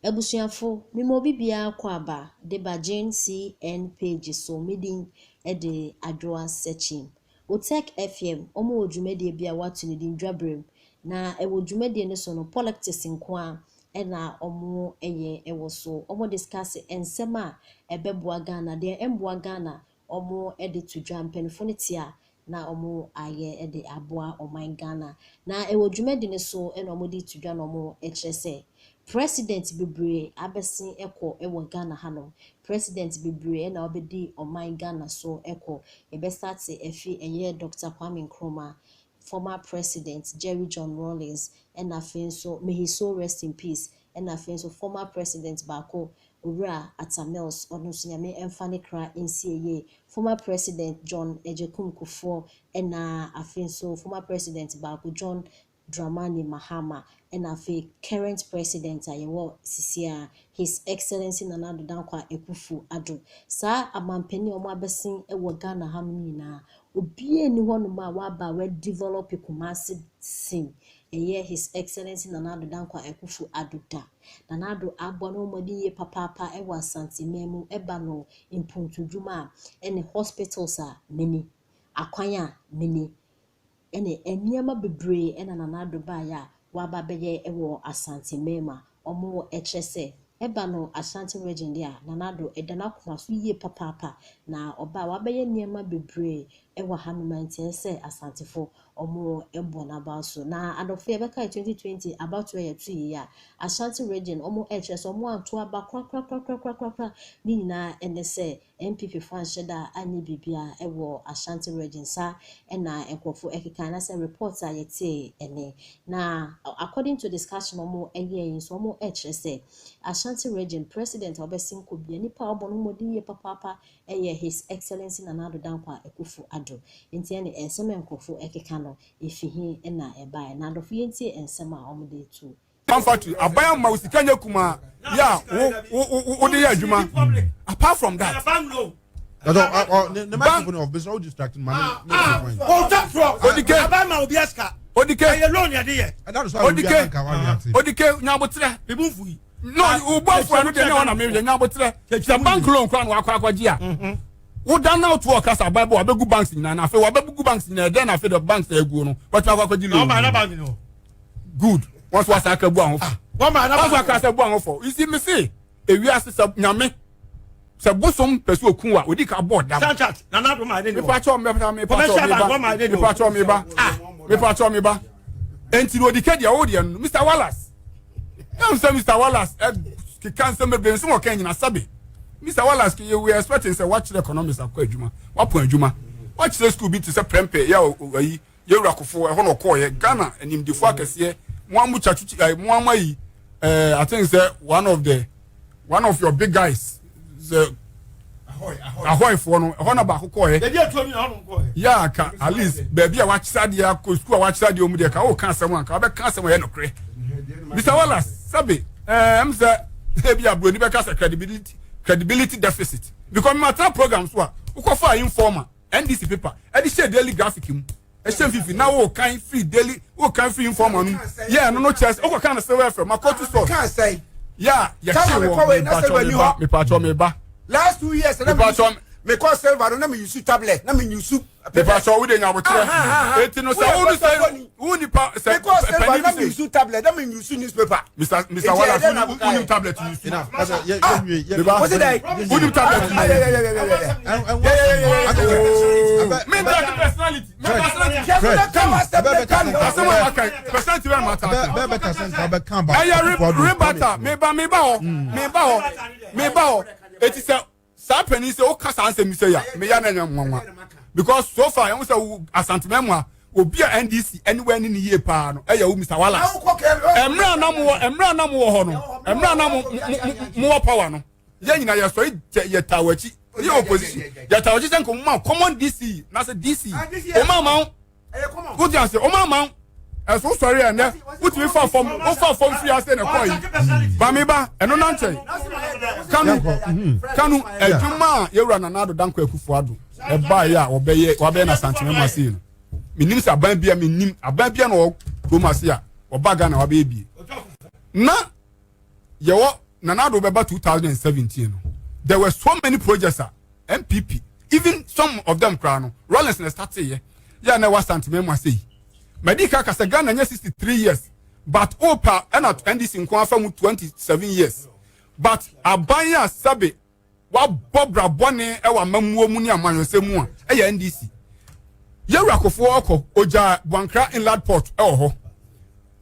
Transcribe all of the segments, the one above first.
Ebusuafo mimo bibia kwa aba deba Jane CN page so meeting ede adwoa searching Otek FM omo odwumede bia watu ne din dwabrem na ewo dwumede ne so no politics nko na omo eye ewo so omo discuss ensema ebeboa Ghana de emboa Ghana omo ede tudwa mpenfo ne tia na omo aye ede aboa oman Ghana na ewo dwumede ne so na omo di tudwa na omo ekyerese President Bibre abesin eko ewo Ghana hanom President Bibre na obedi oman Ghana so eko ebe start efi eye Dr. Kwame Nkrumah former President Jerry John Rawlings and afenso may he so rest in peace and afenso former President Bako Ura Atamels onusunyame emfane kra NCAA former President John Ejekum Kufuor and afenso former President Bako John Dramani Mahama and current president ayewo sisia His Excellency Nana Addo Dankwa Akufo-Addo sa amampeni omo abesin ewo Ghana hanom nyina obie ni honoma waba we develop Kumasi sim eye His Excellency Nana Addo Dankwa Akufo-Addo da Nana Addo abo no modi ye papa ewo Asante Memu eba no impuntudwuma ene hospitals many akwanya many ene eniema bebre ena Nana Addo ba ya waba beye ewo Asante Mema omo ekyese eba no Asante region dia Nana Addo edana kuma so yie papa na oba wabeye niema bebre ewo hanumantie se Asantefo omo ebo na ba so na adofo ebeka 2020 about to year 2 year Asante region omo ekyese omo anto aba kwa ni na ene se MPP fansheda anyi bibia ewo Asante region sa ena enkofo ekika na se report ayete ene na according to discussion omo eye so omo ekyese Ashanti region president obesin ko bia nipa obono modi ye papa eye His Excellency Nana Addo Dankwa Akufo-Addo enti ene ensema enkofo ekika no efihi na eba na adofo yenti ensema omode tu comfort abaya ma usikanya kuma ya wo de ya adwuma apart from that the microphone of business distracting man odike abama obiaska odike aye loan ya de ye odike nyabotre bibunfu yi no ubofu no de na na me nyabotre the bank loan kwa no akwaji a wo dan out work as a bible abegu banks nyina na afi wo abegu banks nyina den na afi the banks egu no but akwaji loan no ma na bank no good once was akabu ahofo one man na akabu ahofo you see me say ewi asesa nyame se bosom pesu okun a odi ka board dam Sanchat Nana Addo ma de me pacho me pacho me ba enti no odi ka dia wo dia no Mr Wallace am say Mr Wallace ki kan say me be nso kan nyina sabe Mr Wallace ki we expecting say watch the economics akwa adwuma wapon adwuma watch the school bit say prempe ya oyi ye wurakofo e ho no ko ye Ghana animdefo akese Mwamu chachuchi Mwama yi I think say one of your big guys the ahoy for no ho na ba kokko dey dey to me na ho ko ya ka at least baby a wachisa dia ko school a wachisa dia omu dia ka o kan asem an ka be kan asem ye no kre Mr Wallace sabe em say baby abro ni be ka credibility deficit because matter programs wa ukofa informer NDC paper e di share daily graphic mu fifi na wo kan free daily wo kan free informer no yeah no chess o kan say well from makotu so can say yeah me pacho me ba last 2 years me call server na me use tablet na me use me pacho we dey nyabotre eti no say who ni pa say me call server na me use tablet na me use newspaper Mr Wallace who ni tablet use enough what's it who ni tablet me that personality personality we matter better sense about come back rebata me ba eti say sapeni say o kasa answer me say ya me ya na nwanwa because so far you say Asante Memu obi a NDC anywhere ni ye pa no eya wo Mr Wallace emra na mo ho no emra na mo power no ye nyina ye so ye tawachi ye opposition ye tawachi sen ko ma common DC na say DC o ma good answer o ma so sorry and put me for form free as na ko yi ba me ba eno na nche kanu ejuma yewura Nana Addo Dankwa Akufo-Addo e ba ya obeye na Asante Memu ase no minim sa ban bia minim aban bia no Roma ase a oba Ghana wabeye bie na yewo Nanado Beba 2017, there were so many projects, MPP, even some of them crown. Rollins and start say, yeah, never santimemo say. Medica Casagana 63 years, but Opa and at NDC in Kwafam 27 years. But Abaya Sabe, what Bob Rabone, our Mamu Munia Manosemu, a NDC. Yerakofo oko oja Wankra Inland Port ho.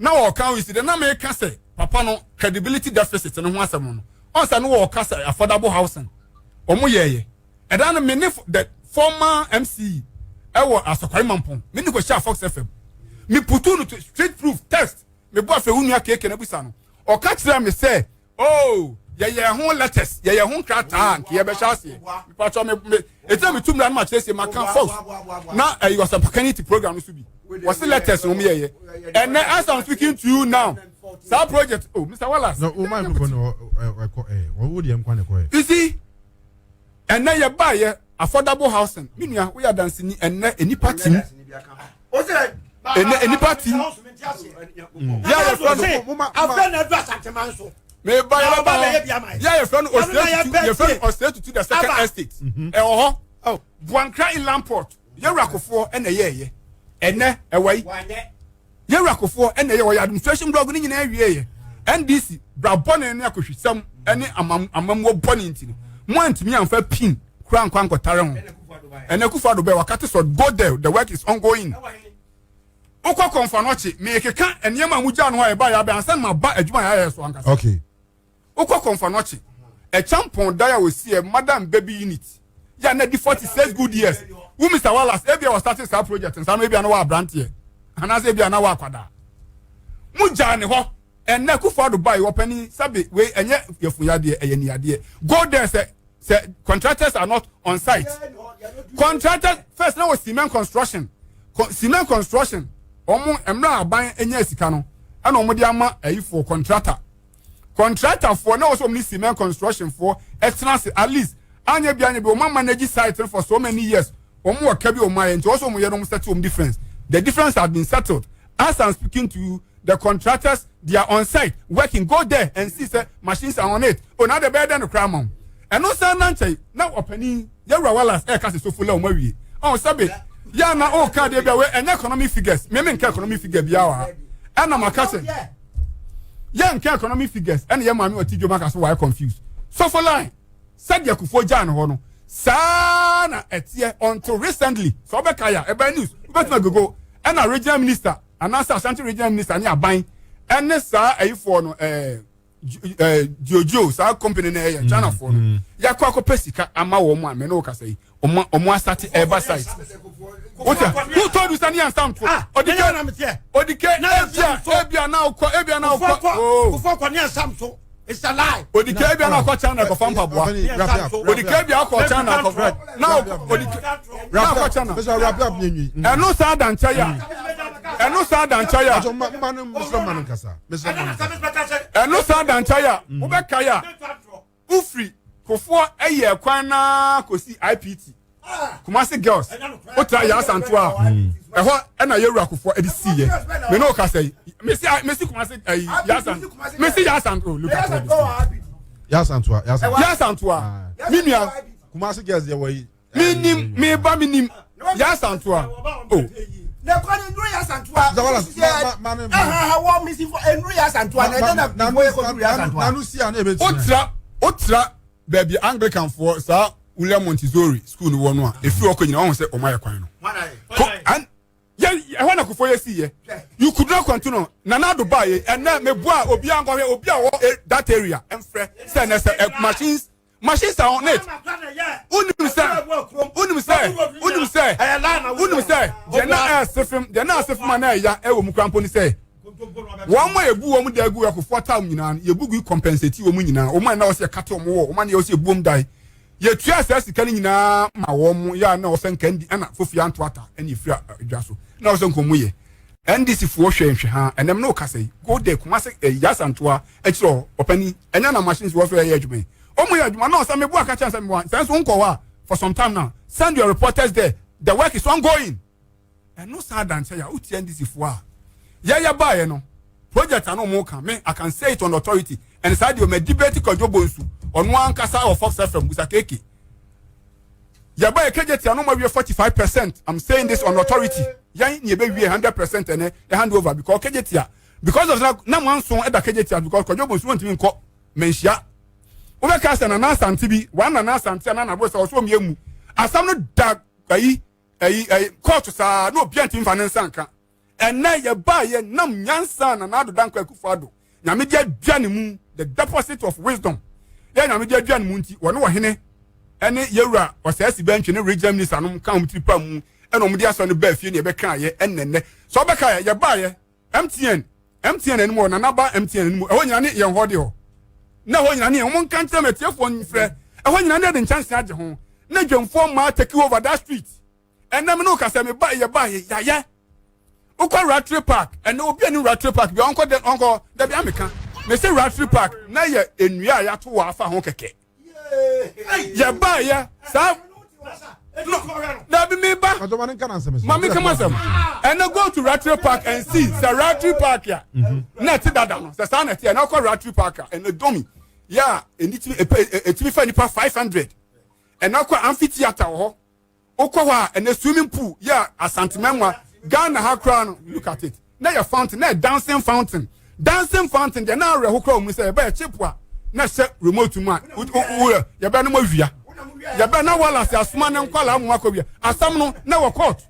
Now our can we see the name say papa no credibility deficit no ho asem no. Onsa no wo kasa affordable housing. Omo yeye. E dan me ne the former MC ewo Asokwai Mampon. Me ni ko share Fox FM. Me putu no straight proof test. Me bo afa unu aka eke na busa no. O ka kire me say, "Oh, ye ho letters, ye ho krata nke ye be sha ase." Me pacho me etem me tumra na ma kire say makan Fox. Now you was a paternity program no so bi. Was the letters no me ye. And as I'm speaking to you now, that project, oh, Mr. Wallace. No, my people no what would you am you see, and now you buy affordable housing. Meaning we are dancing and any party. Any party. Yeah, me buy yeah, your friend or straight to the second estate. Oh, Wankra Inland Port. Yerakofo and a year. Ene away Yerakofo and the administration blog in area NDC Brabon and Yakushisam any amamo bonintino. Want me and fair pin crown quanko taron and Akufado Bewa Catus or go there, the work is ongoing. Oko Confanochi, make a can and Yama Mujan why buy a send my back at my eyes. Okay. Oko Confanochi, a champon dia will see a madam baby unit. Ya net 46 good years. Who Mr. Wallace, Ebia was starting some project and some maybe an hour brand here. And as Ebia an hour quada. Mujani ho, and Nakufa to buy opening Sabi way and yet if we are any idea. Go there, say contractors are not on site. Contractors first now was cement construction. Cement construction. Omo emra buying any sikano. And omodiama a for contractor. Contractor for now also cement construction for external at least. Anya bianye be o manage site for so many years. Omo akabi o my and also mo yedom settle difference. The difference has been settled. As I'm speaking to you, the contractors they are on site working. Go there and see say machines are on it. Oh, now the better than the cram. And no say nanche now opening Yara Wallace air cast so full of mawi. Oh sabe ya na o ka dey be and economic figures. Me nka economic figure biya and na makase. Ya nka economic figures and ya mami otijo maka so why confused. So for line said Yakufo Jan ho no. Sana etie until recently so be kaya ebe news but na go and a regional minister and answer Ashanti regional minister ni aban and sa ayifo no Jojo sa company na ya China for no yakwa akopesika ama wo mo amene o kasa yi omo asate ever site who told you sani and sound odike ebia na oh for kwa ni samso. It's a lie. Odike bia na kwa China ko fampa boa. Odike bia ko China ko now odike na kwa China. Mr. Wrap up nyi. Eno sa dan chaya. Eno sa dan chaya. Manu Mr. Kasa. Eno sa dan chaya. Wo be kaya. Ufri kofo eye kwan na kosi IPT. Kumasi girls. Otra ya santoa. Eho ena yewura kofo edi siye. Me no ka say. Messi Kumasi Yasan. Messi Yasan. Oh, look at this. Yasantua. Minia. Kumasi girls there were. Minim. Me ba minim. Yasantua. Oh. The kwani nru Yasantua. Man. How missing for nru Yasantua. Na boy ko nru Yasantua. Nanu si an ebe. Otra baby Anglican for sir William Montessori school no one. If you okonyina won say o ma yakwan no. And yeah, when I could for you you could not continue. Nana buy and now me boa obi that area and send us machines are on it. Unum say. They're not man ya e wo mu kramponi say. One way ebu wo mu da egu akofo tam nyina ye bugu compensate wo mu nyina. O man na o se kata o mo o man ye o se buom dai. Ye tua sesi kan nyina ma wo mu ya na o sen kan di ana fofi anto ata eni fira adwaso. Na o sen komu ye. NDC fo hwehwe ha enem no kase go there Kumasi Yasantoa e kiro opani enya na machines wo fe ye adwuma. Omo ye adwuma na o say me bu aka chan say me wan sense won kwa for some time now. Send your reporters there. The work is ongoing. And no sad and say ya uti NDC fo a. Ya ba ye no. Project ano mo kan me I can say it on authority. and said you may debate Kojobonsu on one Kasa or Fox FM Musakeke. Yaba KJT no more 45%. I'm saying this on authority. Yan ye be 100% and a hand over because KJT because of that na one song at the KJT because Kojobonsu want to call mentia. Over cast and announce antibi one announce anti and another also me asam no dag court sa no biantim finance anka and na ye ba ye nam nyansa na na do dan kwa Akufo-Addo nyame dia duane mu the deposit of wisdom ye nyame dia duane mu nti wona wo hene ene yewura osasi bench ne regional minister no kan mutipa mu ene omde aso ne ba fie ne be kan ye ennenne so be kan ye ba ye MTN ene mo na na ba MTN ene mo e ho nyina ne ye hode ho na ho nyina ne mo kan tell metiefo nfre e ho nyina ne de chance age ho na dwemfo ma take over that street enam no ka se me ba ye ya ukwa Ratri Park and obi ani Ratri Park bi onko de bi ameka me say Ratri Park na ye enua ya to wa afa ho keke ya ba ya sa na bi me ba mama come on and go to Ratri Park and see the Ratri Park ya na ti dada no sa na ti na ukwa Ratri Park and domi ya eniti etimi fa nipa 500 and ukwa amphitheater ho ukwa wa and swimming pool ya asantememwa Ghana Hakran, look at it. Now your fountain, now dancing fountain. Dancing fountain, they're now a hook room, say, by a chipwa. Now set remote to man. You better no via. You better no while I say, as man and call out Makovia. As some no, now a court.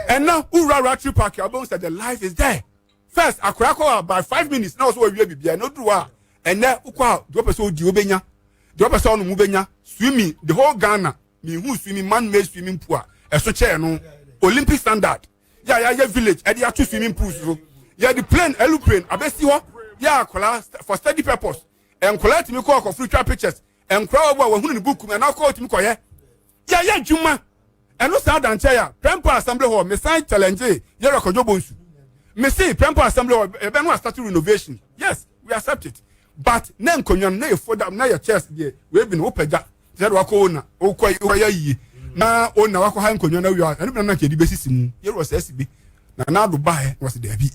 And now, Ura Ratri Park, your bones said the life is there. First, a cracker by 5 minutes, now so we be no do. And now, Uka, drop a so Diobenya, drop a son Mubenya, swimming, the whole Ghana, me who swimming, man made swimming pool. A such no. Olympic standard. Yeah, village. And there 2 swimming pools. Yeah, the plane, aeroplane. Abesi ho. Yeah, for study purpose. And collect me call for future pictures. And crowd over who in the book and now call to me call yeah. Yeah, Juma. And no sound and chair. Prempa Assembly Hall. Me sign challenge. Yeah, Kojobonsu. Me say Prempa Assembly Hall. Ben was starting renovation. Yes, we accept it. But nem konyan na for that na your chest there. We have been open that. That wako na. Okoya yi. Na ona wako ha nkonyo na wi a enu na ke di besisi mu ye ro sesi bi na do ba he was there bi